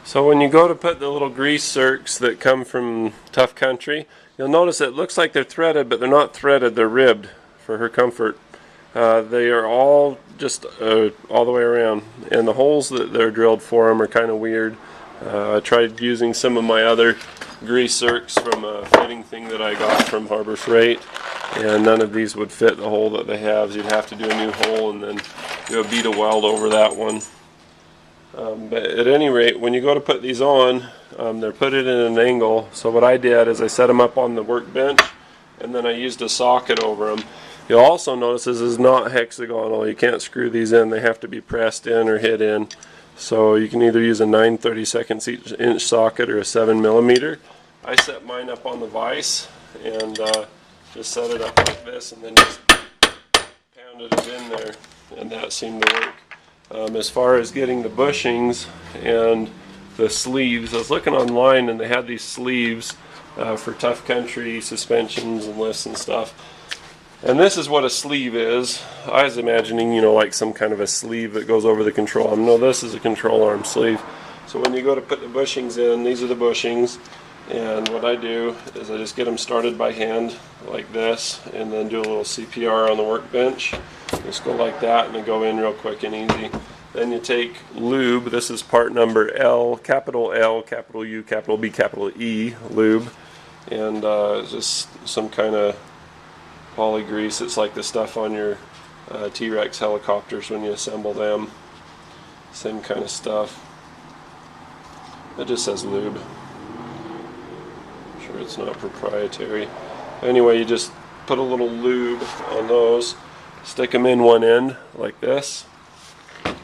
So when you go to put the little grease circs that come from Tough Country, you'll notice it looks like they're threaded, but they're not threaded, they're ribbed for her comfort. They are all just all the way around, and the holes that they're drilled for them are kind of weird. I tried using some of my other grease circs from a fitting thing that I got from Harbor Freight, and none of these would fit the hole that they have. You'd have to do a new hole and then do a bead of weld over that one. But at any rate, when you go to put these on, they're put it in an angle. So what I did is I set them up on the workbench, and then I used a socket over them. You'll also notice this is not hexagonal. You can't screw these in. They have to be pressed in or hit in. So you can either use a 9/32 inch socket or a 7mm. I set mine up on the vise and just set it up like this, and then just pounded it in there, and that seemed to work. As far as getting the bushings and the sleeves, I was looking online and they had these sleeves for Tough Country suspensions and lifts and stuff. And this is what a sleeve is. I was imagining, you know, like some kind of a sleeve that goes over the control arm. No, this is a control arm sleeve. So when you go to put the bushings in, these are the bushings. And what I do is I just get them started by hand like this, and then do a little CPR on the workbench. Just go like that and then go in real quick and easy. Then you take lube. This is part number L, capital U, capital B, capital E, lube. And just some kind of poly grease. It's like the stuff on your T-Rex helicopters when you assemble them. Same kind of stuff. It just says lube. I'm sure it's not proprietary. Anyway, you just put a little lube on those, stick them in one end like this,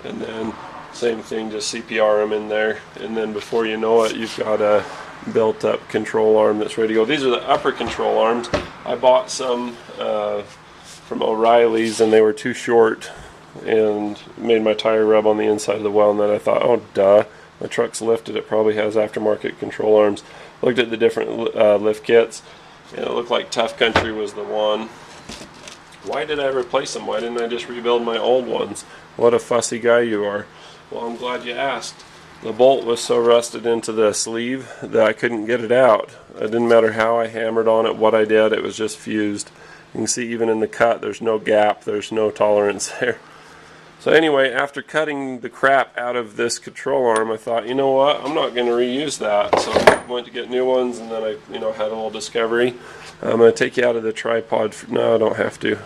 and then same thing, just CPR them in there, and then before you know it, you've got a built up control arm that's ready to go. These are the upper control arms. I bought some from O'Reilly's, and they were too short and made my tire rub on the inside of the well, and then I thought, oh duh, my truck's lifted, it probably has aftermarket control arms. Looked at the different lift kits, and it looked like Tough Country was the one. Why did I replace them? Why didn't I just rebuild my old ones? What a fussy guy you are. Well, I'm glad you asked. The bolt was so rusted into the sleeve that I couldn't get it out. It didn't matter how I hammered on it, what I did, it was just fused. You can see even in the cut there's no gap, there's no tolerance there. So anyway, after cutting the crap out of this control arm, I thought, you know what, I'm not going to reuse that. So I went to get new ones, and then I had a little discovery. I'm going to take you out of the tripod. No, I don't have to.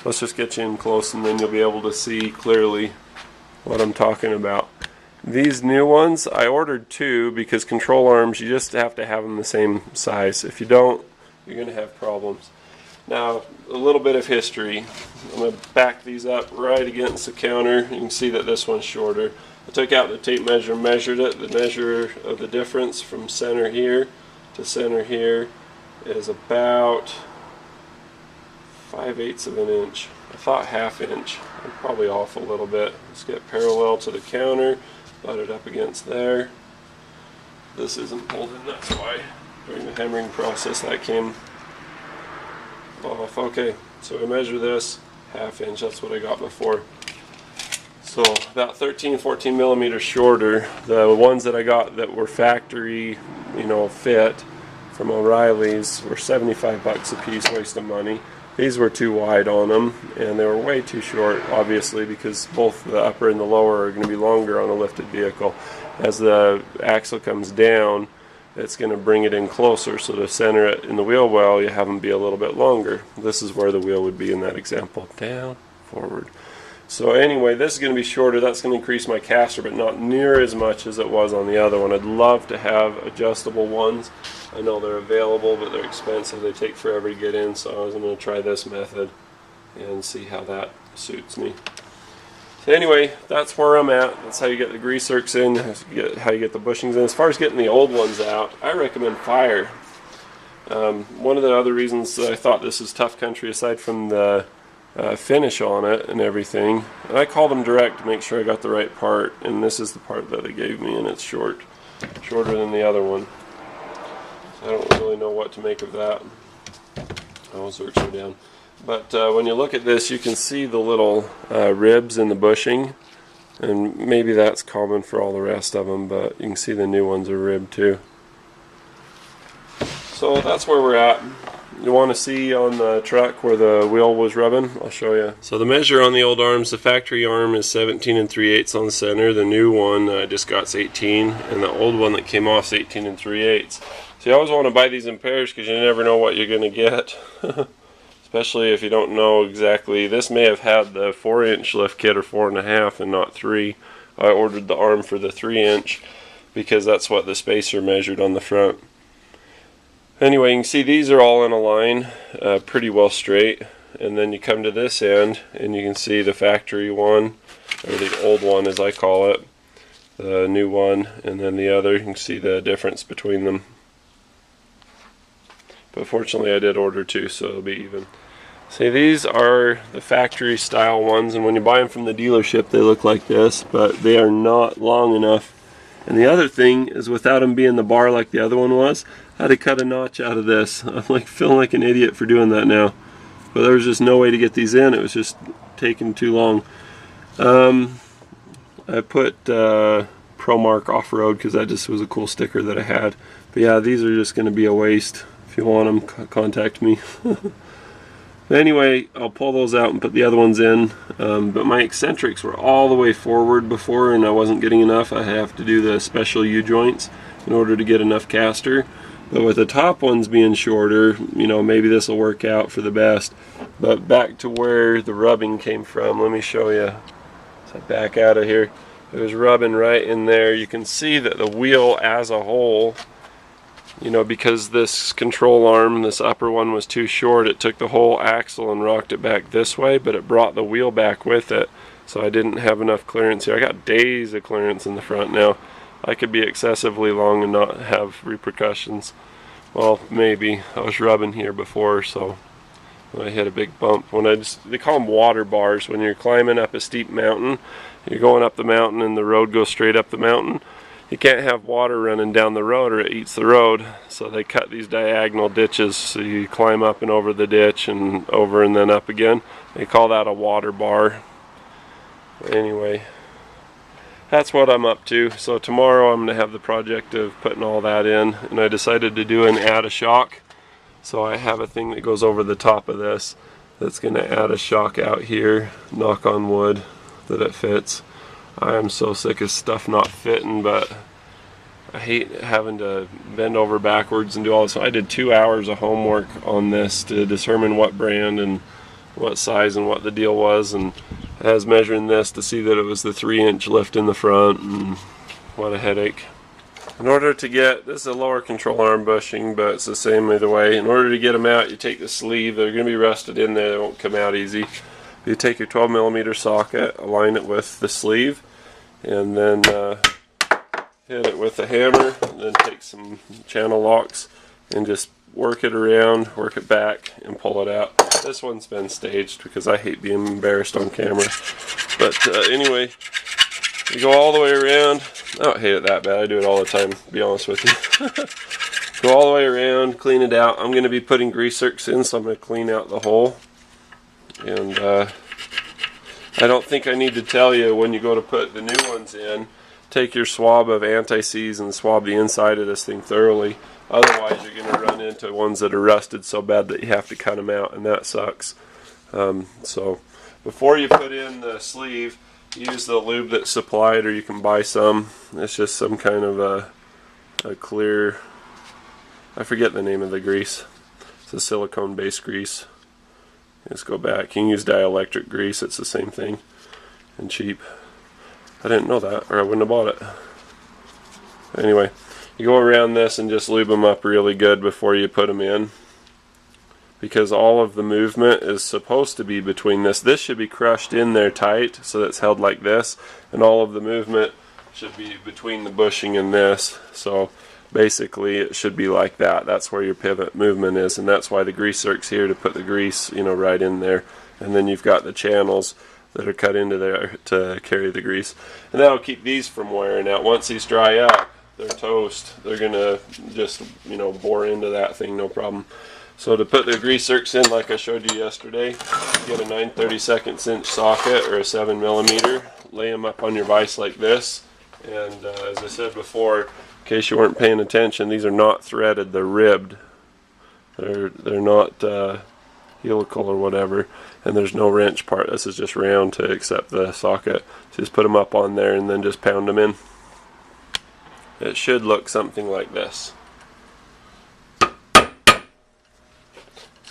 Let's just get you in close, and then you'll be able to see clearly what I'm talking about. These new ones, I ordered two because control arms, you just have to have them the same size. If you don't, you're going to have problems. Now, a little bit of history. I'm going to back these up right against the counter. You can see that this one's shorter. I took out the tape measure, measured it. The measure of the difference from center here to center here is about 5/8 of an inch. I thought 1/2 inch. I'm probably off a little bit. Let's get parallel to the counter, butt it up against there. This isn't holding, that's why during the hammering process that came off. Okay, so we measure this 1/2 inch. That's what I got before. So about 13-14 millimeters shorter. The ones that I got that were factory, fit from O'Reilly's were $75 a piece, waste of money. These were too wide on them, and they were way too short, obviously, because both the upper and the lower are going to be longer on a lifted vehicle. As the axle comes down, it's going to bring it in closer, so to center it in the wheel well, you have them be a little bit longer. This is where the wheel would be in that example. Down, forward. So anyway, this is going to be shorter. That's going to increase my caster, but not near as much as it was on the other one. I'd love to have adjustable ones. I know they're available, but they're expensive. They take forever to get in, so I was going to try this method and see how that suits me. So anyway, that's where I'm at. That's how you get the grease circs in, how you get the bushings in. As far as getting the old ones out, I recommend fire. One of the other reasons that I thought this is Tough Country, aside from the finish on it and everything, and I called them direct to make sure I got the right part, and this is the part that they gave me, and it's shorter than the other one. So I don't really know what to make of that. I'll search them down. But when you look at this, you can see the little ribs in the bushing. And maybe that's common for all the rest of them, but you can see the new ones are ribbed too. So that's where we're at. You want to see on the truck where the wheel was rubbing? I'll show you. So the measure on the old arms, the factory arm is 17 3/8 on the center. The new one I just got's 18, and the old one that came off is 18 3/8. So you always want to buy these in pairs because you never know what you're going to get. Especially if you don't know exactly. This may have had the 4-inch lift kit or 4.5 and not 3. I ordered the arm for the 3-inch because that's what the spacer measured on the front. Anyway, you can see these are all in a line, pretty well straight. And then you come to this end and you can see the factory one, or the old one as I call it, the new one, and then the other. You can see the difference between them. But fortunately I did order two, so it'll be even. See, these are the factory style ones, and when you buy them from the dealership they look like this, but they are not long enough. And the other thing is, without them being the bar like the other one was, I had to cut a notch out of this. I'm like feeling like an idiot for doing that now. But there was just no way to get these in. It was just taking too long. I put ProMark Off-Road because that just was a cool sticker that I had. But yeah, these are just going to be a waste. If you want them, contact me. But anyway, I'll pull those out and put the other ones in. But my eccentrics were all the way forward before and I wasn't getting enough. I have to do the special U-joints in order to get enough caster. But with the top ones being shorter, you know, maybe this will work out for the best. But back to where the rubbing came from, let me show you. So I back out of here. It was rubbing right in there. You can see that the wheel as a whole, you know, because this control arm, this upper one was too short, it took the whole axle and rocked it back this way, but it brought the wheel back with it. So I didn't have enough clearance here. I got days of clearance in the front now. I could be excessively long and not have repercussions. Well, maybe. I was rubbing here before, so I hit a big bump. They call them water bars. When you're climbing up a steep mountain, you're going up the mountain and the road goes straight up the mountain. You can't have water running down the road or it eats the road. So they cut these diagonal ditches so you climb up and over the ditch and over and then up again. They call that a water bar. Anyway, that's what I'm up to. So tomorrow I'm going to have the project of putting all that in, and I decided to do an add a shock. So I have a thing that goes over the top of this that's going to add a shock out here. Knock on wood that it fits. I am so sick of stuff not fitting, but I hate having to bend over backwards and do all this. So I did 2 hours of homework on this to determine what brand and what size and what the deal was, and I was measuring this to see that it was the 3-inch lift in the front, and what a headache. In order to get, this is a lower control arm bushing, but it's the same either way. In order to get them out, you take the sleeve. They're going to be rusted in there. They won't come out easy. You take your 12mm socket, align it with the sleeve, and then hit it with a hammer, and then take some channel locks and just work it around, work it back, and pull it out. This one's been staged because I hate being embarrassed on camera. But anyway, you go all the way around. I don't hate it that bad. I do it all the time, to be honest with you. Go all the way around, clean it out. I'm going to be putting grease zerks in, so I'm going to clean out the hole. And I don't think I need to tell you, when you go to put the new ones in, take your swab of anti-seize and swab the inside of this thing thoroughly. Otherwise you're going to run into ones that are rusted so bad that you have to cut them out, and that sucks. So before you put in the sleeve, use the lube that's supplied, or you can buy some. It's just some kind of a clear, I forget the name of the grease. It's a silicone based grease. Just go back. You can use dielectric grease, it's the same thing, and cheap. I didn't know that, or I wouldn't have bought it. Anyway, you go around this and just lube them up really good before you put them in, because all of the movement is supposed to be between this. This should be crushed in there tight so that it's held like this, and all of the movement should be between the bushing and this. So basically it should be like that. That's where your pivot movement is, and that's why the grease zerk's here, to put the grease, you know, right in there. And then you've got the channels that are cut into there to carry the grease, and that'll keep these from wearing out. Once these dry out, they're toast. They're gonna just, you know, bore into that thing, no problem. So to put the grease zerks in, like I showed you yesterday, get a 9/32 inch socket or a 7mm, lay them up on your vise like this. And as I said before, in case you weren't paying attention, these are not threaded, they're ribbed. They're not helical or whatever, and there's no wrench part. This is just round to accept the socket. So just put them up on there and then just pound them in. It should look something like this.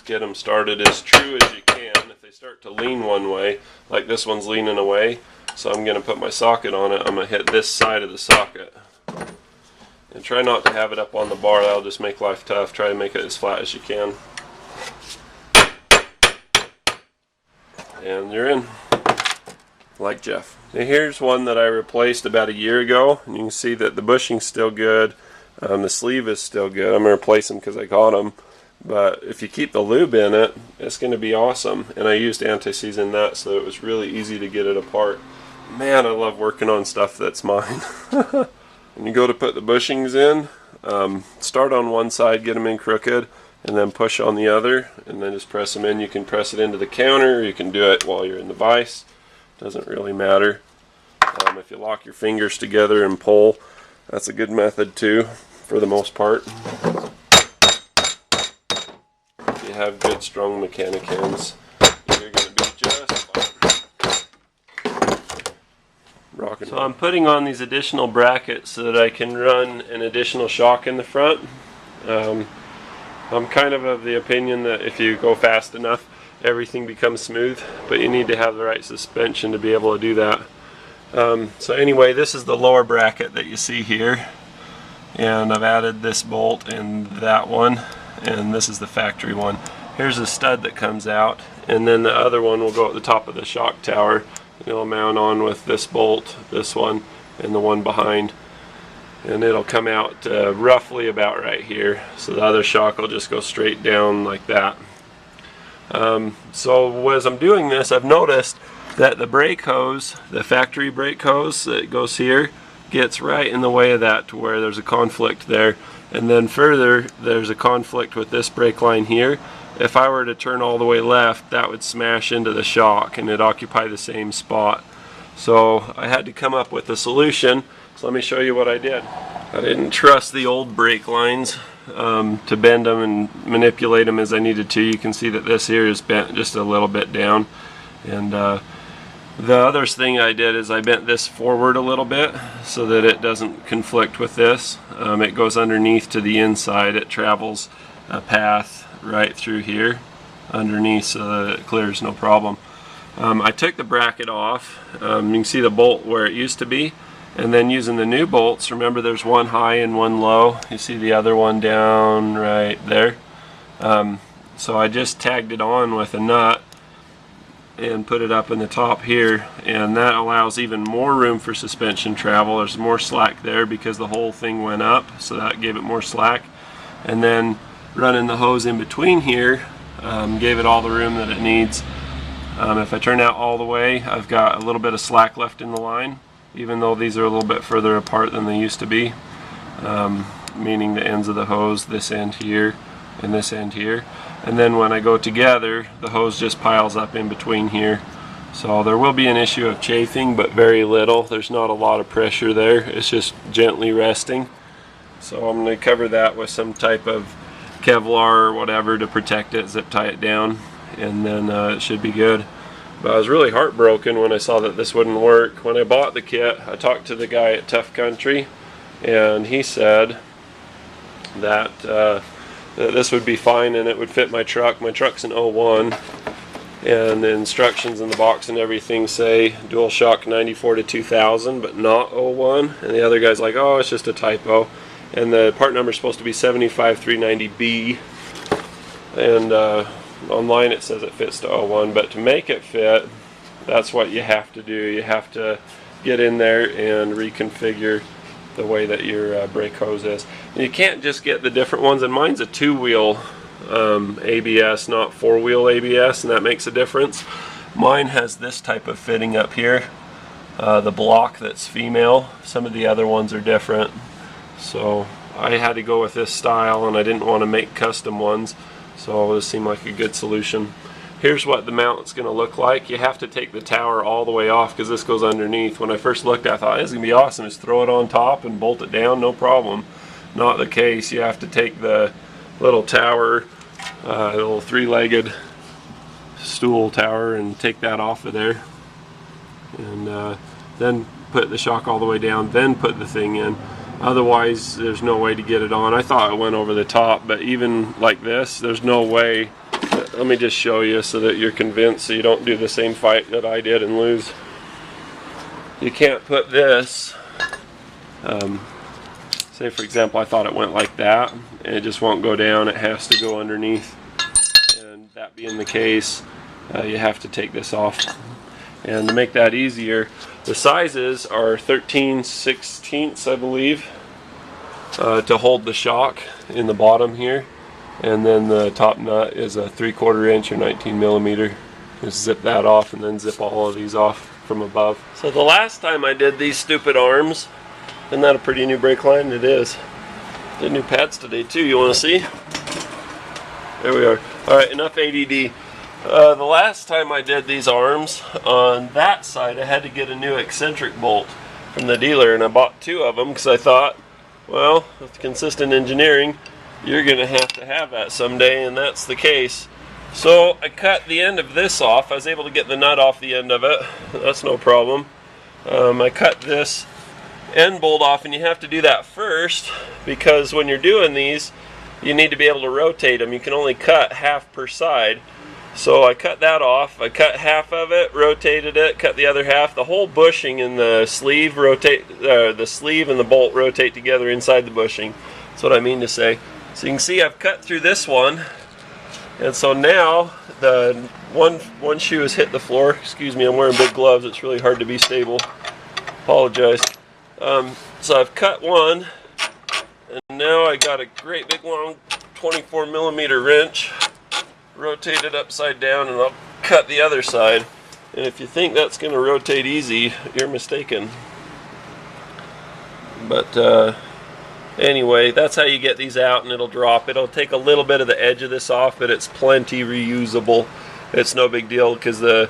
Get them started as true as you can. If they start to lean one way, like this one's leaning away, so I'm going to put my socket on it. I'm going to hit this side of the socket. And try not to have it up on the bar, that'll just make life tough. Try to make it as flat as you can. And you're in. Like Jeff. Now here's one that I replaced about a year ago, and you can see that the bushing's still good. The sleeve is still good. I'm going to replace them because I got them. But if you keep the lube in it, it's going to be awesome. And I used anti-seize in that, so it was really easy to get it apart. Man, I love working on stuff that's mine. When you go to put the bushings in, start on one side, get them in crooked, and then push on the other, and then just press them in. You can press it into the counter, or you can do it while you're in the vise. Doesn't really matter. If you lock your fingers together and pull, that's a good method too, for the most part. If you have good, strong mechanic hands, you're going to be just fine. So I'm putting on these additional brackets so that I can run an additional shock in the front. I'm kind of the opinion that if you go fast enough, everything becomes smooth, but you need to have the right suspension to be able to do that. So anyway, this is the lower bracket that you see here, and I've added this bolt and that one, and this is the factory one. Here's a stud that comes out, and then the other one will go at the top of the shock tower. It'll mount on with this bolt, this one, and the one behind, and it'll come out roughly about right here. So the other shock will just go straight down like that. So as I'm doing this, I've noticed that the brake hose, the factory brake hose that goes here, gets right in the way of that to where there's a conflict there. And then further, there's a conflict with this brake line here. If I were to turn all the way left, that would smash into the shock and it'd occupy the same spot. So I had to come up with a solution. So let me show you what I did. I didn't trust the old brake lines to bend them and manipulate them as I needed to. You can see that this here is bent just a little bit down. And the other thing I did is I bent this forward a little bit so that it doesn't conflict with this. It goes underneath to the inside. It travels a path right through here underneath so that it clears no problem. I took the bracket off. You can see the bolt where it used to be, and then using the new bolts, remember there's one high and one low. You see the other one down right there. So I just tagged it on with a nut and put it up in the top here, and that allows even more room for suspension travel. There's more slack there because the whole thing went up, so that gave it more slack. And then running the hose in between here gave it all the room that it needs. If I turn out all the way, I've got a little bit of slack left in the line, even though these are a little bit further apart than they used to be, meaning the ends of the hose, this end here and this end here. And then when I go together, the hose just piles up in between here. So there will be an issue of chafing, but very little. There's not a lot of pressure there. It's just gently resting. So I'm going to cover that with some type of Kevlar or whatever to protect it, zip tie it down, and then it should be good. But I was really heartbroken when I saw that this wouldn't work. When I bought the kit, I talked to the guy at Tuff Country, and he said that this would be fine and it would fit my truck. My truck's an 01, and the instructions in the box and everything say dual shock 94 to 2000, but not 01. And the other guy's like, oh, it's just a typo. And the part number is supposed to be 75390B, and online it says it fits to 01, but to make it fit, that's what you have to do. You have to get in there and reconfigure the way that your brake hose is. And you can't just get the different ones, and mine's a two-wheel ABS, not four-wheel ABS, and that makes a difference. Mine has this type of fitting up here, the block that's female. Some of the other ones are different. So I had to go with this style, and I didn't want to make custom ones, so this seemed like a good solution. Here's what the mount's going to look like. You have to take the tower all the way off because this goes underneath. When I first looked, I thought this is going to be awesome. Just throw it on top and bolt it down, no problem. Not the case. You have to take the little tower, little three-legged stool tower, and take that off of there. And then put the shock all the way down, then put the thing in. Otherwise, there's no way to get it on. I thought it went over the top, but even like this, there's no way. Let me just show you so that you're convinced, so you don't do the same fight that I did and lose. You can't put this, say for example I thought it went like that, and it just won't go down. It has to go underneath, and that being the case, you have to take this off. And to make that easier, the sizes are 13/16 I believe, to hold the shock in the bottom here. And then the top nut is a 3/4 inch or 19 millimeter. Just zip that off and then zip all of these off from above. So the last time I did these stupid arms, isn't that a pretty new brake line? It is. Did new pads today too, you want to see? There we are. Alright, enough ADD. The last time I did these arms, on that side I had to get a new eccentric bolt from the dealer, and I bought 2 of them because I thought, well, with consistent engineering, you're going to have that someday, and that's the case. So I cut the end of this off. I was able to get the nut off the end of it. That's no problem. I cut this end bolt off, and you have to do that first because when you're doing these, you need to be able to rotate them. You can only cut half per side. So I cut that off. I cut half of it, rotated it, cut the other half. The whole bushing and the sleeve rotate. The sleeve and the bolt rotate together inside the bushing. That's what I mean to say. So you can see I've cut through this one, and so now the one shoe has hit the floor. Excuse me, I'm wearing big gloves. It's really hard to be stable. Apologize. So I've cut one, and now I got a great big long 24 millimeter wrench, rotate it upside down, and I'll cut the other side. And if you think that's going to rotate easy, you're mistaken. But anyway, that's how you get these out, and it'll drop. It'll take a little bit of the edge of this off, but it's plenty reusable. It's no big deal because the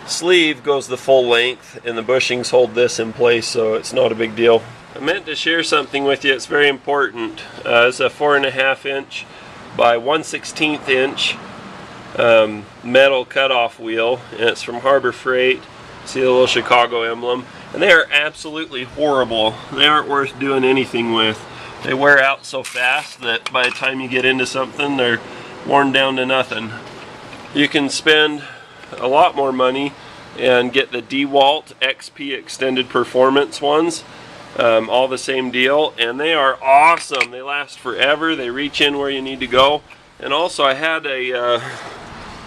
sleeve goes the full length and the bushings hold this in place, so it's not a big deal. I meant to share something with you. It's very important. It's a 4.5 inch by 1/16 inch metal cutoff wheel, and it's from Harbor Freight. See the little Chicago emblem, and they are absolutely horrible. They aren't worth doing anything with. They wear out so fast that by the time you get into something, they're worn down to nothing. You can spend a lot more money and get the DeWalt XP Extended Performance ones, all the same deal, and they are awesome. They last forever. They reach in where you need to go. And also I had a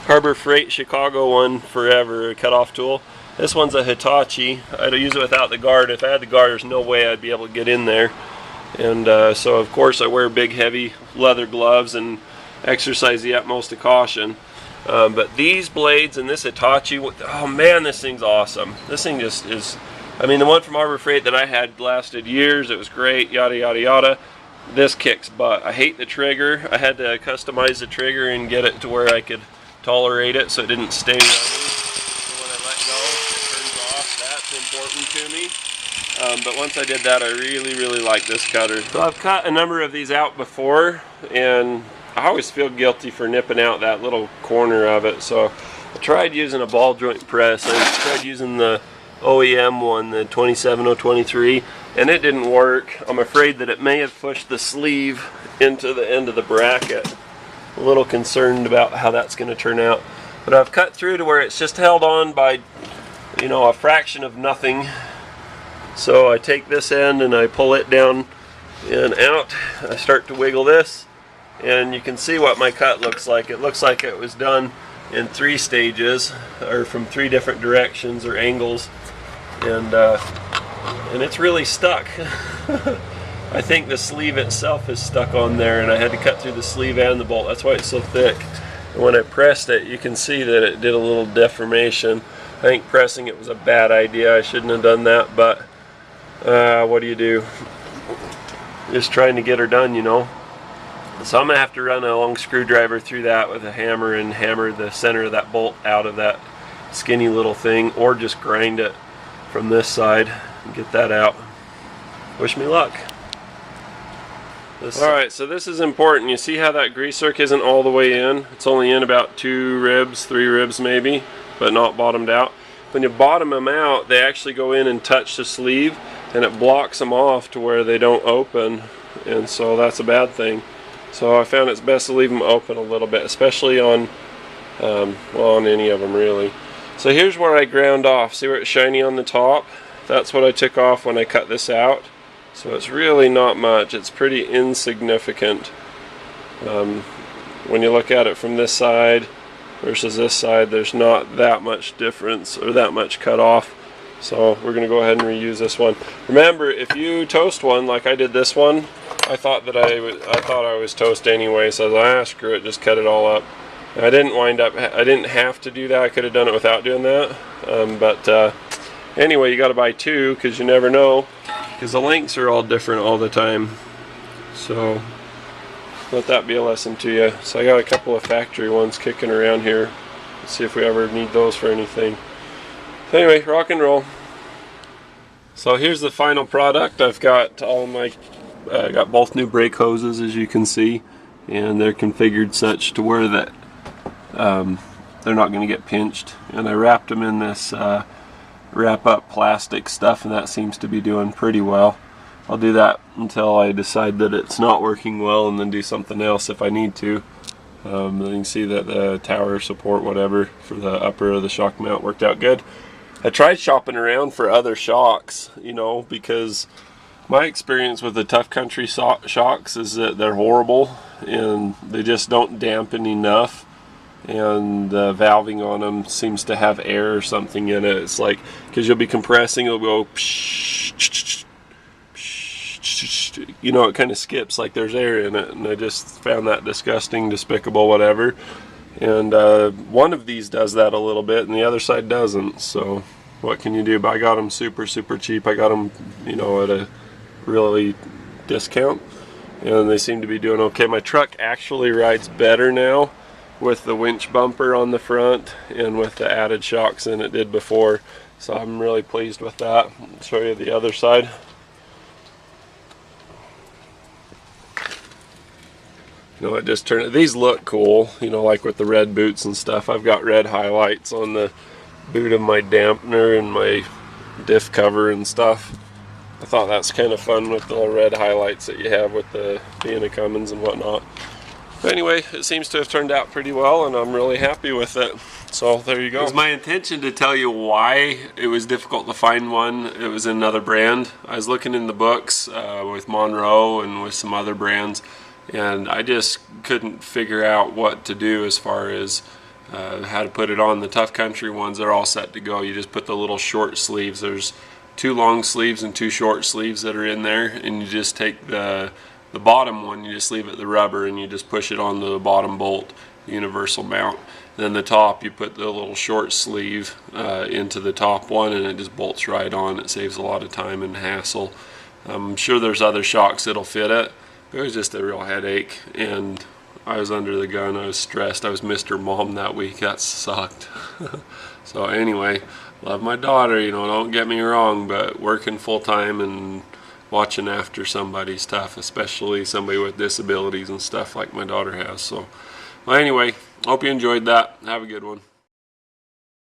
Harbor Freight Chicago one forever, a cutoff tool. This one's a Hitachi. I'd use it without the guard. If I had the guard, there's no way I'd be able to get in there. And so of course I wear big heavy leather gloves and exercise the utmost of caution. But these blades and this Hitachi, oh man, this thing's awesome. This thing just is, I mean, the one from Harbor Freight that I had lasted years. It was great, yada yada yada. This kicks butt. I hate the trigger. I had to customize the trigger and get it to where I could tolerate it so it didn't stay running. So when I let go, it turns off. That's important to me. But once I did that, I really like this cutter. So I've cut a number of these out before, and I always feel guilty for nipping out that little corner of it. So I tried using a ball joint press. I tried using the OEM one, the 27023, and it didn't work. I'm afraid that it may have pushed the sleeve into the end of the bracket. A little concerned about how that's going to turn out. But I've cut through to where it's just held on by, you know, a fraction of nothing. So I take this end and I pull it down and out. I start to wiggle this, and you can see what my cut looks like. It looks like it was done in 3 stages, or from 3 different directions or angles, and it's really stuck. I think the sleeve itself is stuck on there, and I had to cut through the sleeve and the bolt. That's why it's so thick. And when I pressed it, you can see that it did a little deformation. I think pressing it was a bad idea. I shouldn't have done that, but what do you do? Just trying to get her done, you know. So I'm going to have to run a long screwdriver through that with a hammer and hammer the center of that bolt out of that skinny little thing, or just grind it from this side and get that out. Wish me luck. Alright, so this is important. You see how that grease zerk isn't all the way in? It's only in about 2 ribs, 3 ribs maybe, but not bottomed out. When you bottom them out, they actually go in and touch the sleeve, and it blocks them off to where they don't open, and so that's a bad thing. So I found it's best to leave them open a little bit, especially on, well, on any of them really. So here's where I ground off. See where it's shiny on the top? That's what I took off when I cut this out. So it's really not much. It's pretty insignificant. When you look at it from this side versus this side, there's not that much difference or that much cut off. So we're going to go ahead and reuse this one. Remember, if you toast one like I did this one, I thought I was toast anyway, so I was screw it, just cut it all up. And I didn't have to do that. I could have done it without doing that. Anyway, you got to buy 2 because you never know, because the lengths are all different all the time. So let that be a lesson to you. So I got a couple of factory ones kicking around here. Let's see if we ever need those for anything. So anyway, rock and roll. So here's the final product. I've got all my, got both new brake hoses, as you can see, and they're configured such to where that they're not going to get pinched. And I wrapped them in this wrap up plastic stuff, and that seems to be doing pretty well. I'll do that until I decide that it's not working well, and then do something else if I need to. You can see that the tower support, whatever, for the upper of the shock mount worked out good. I tried shopping around for other shocks, you know, because my experience with the Tough Country shocks is that they're horrible and they just don't dampen enough, and the valving on them seems to have air or something in it. It's like, because you'll be compressing, it'll go psh, psh, psh, psh, you know, it kind of skips like there's air in it, and I just found that disgusting, despicable, whatever. And one of these does that a little bit and the other side doesn't, so what can you do? But I got them super cheap. I got them, you know, at a really discount, and they seem to be doing okay. My truck actually rides better now with the winch bumper on the front and with the added shocks than it did before, so I'm really pleased with that. I'll show you the other side. You know, it just turned, these look cool, you know, like with the red boots and stuff. I've got red highlights on the boot of my dampener and my diff cover and stuff. I thought that's kind of fun with the little red highlights that you have with the being a Cummins and whatnot. But anyway, it seems to have turned out pretty well, and I'm really happy with it. So there you go. It was my intention to tell you why it was difficult to find one. It was another brand. I was looking in the books with Monroe and with some other brands, and I just couldn't figure out what to do as far as how to put it on. The Tough Country ones, they're all set to go. You just put the little short sleeves. There's 2 long sleeves and 2 short sleeves that are in there, and you just take the bottom one, you just leave it the rubber, and you just push it on the bottom bolt, universal mount. Then the top, you put the little short sleeve into the top one, and it just bolts right on. It saves a lot of time and hassle. I'm sure there's other shocks that'll fit it. It was just a real headache, and I was under the gun. I was stressed. I was Mr. Mom that week. That sucked. So anyway, love my daughter, you know, don't get me wrong, but working full-time and watching after somebody's tough, especially somebody with disabilities and stuff like my daughter has. So well, anyway, hope you enjoyed that. Have a good one.